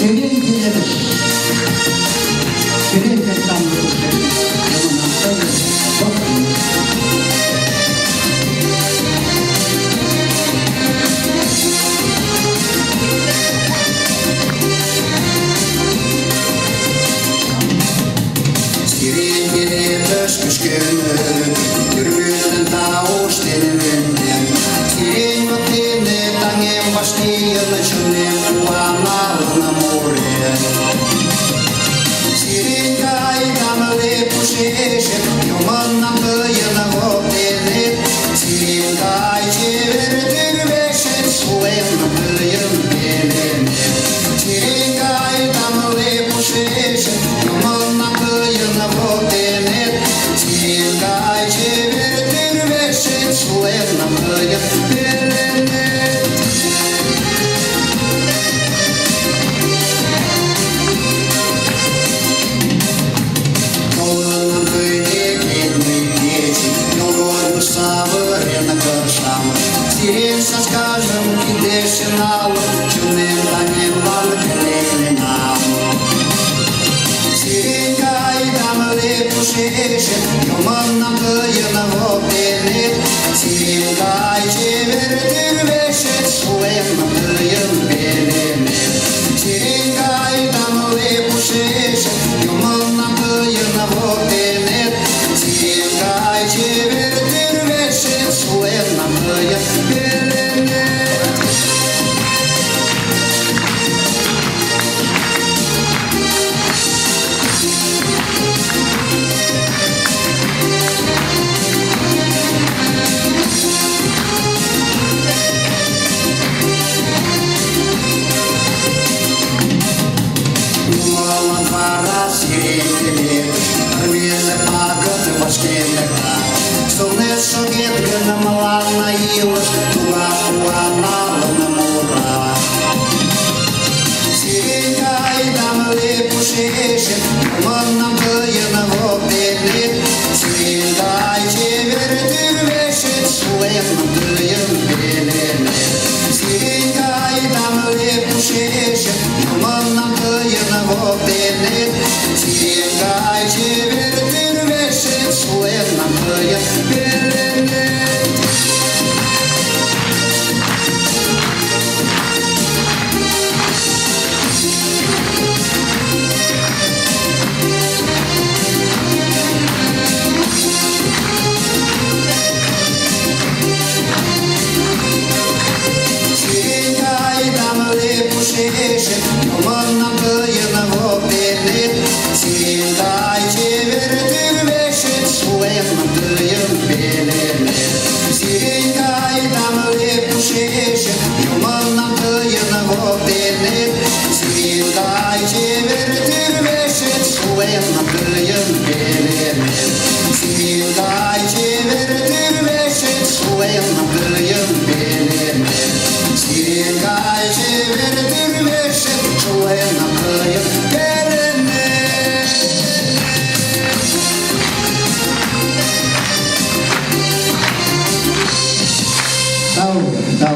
Сирень dinlemiş. Сирень reklamları söylemiş. Yaman Antalya çok iyi. Сирень dinlemiş günü, türbünden tavuş denilinden. Сирень vaktiyle tangem başlayan çölem kuanalına moре. Сирень kaydanlı puşeşe, yomandan kıyına hoptelet. Сирень kay çevirdir beşet, sulayana kıyın belenet. Сирень kaydanlı puşeşe, yomandan kıyına hoptelet. Сирень kay çevirdir beşet, sulayana kıyın belenet. Сирень со скажем и дешинал, чуным танем валкелек нам. Сирень кайдам лепушеше, юман нам кыйына воптелет. Сирень кай чевертир вешет, суэм нам кыйын белемет. Сирень кайдам лепушеше, юман нам кыйына воптелет. Сирень кай чевертир вешет, суэм нам кыйын белемет. Мама пора сирень, рвеза пагод воскресна. Солнце ветка на малана ила, тула пуанала на мура. Сирень кайдам лепушеше,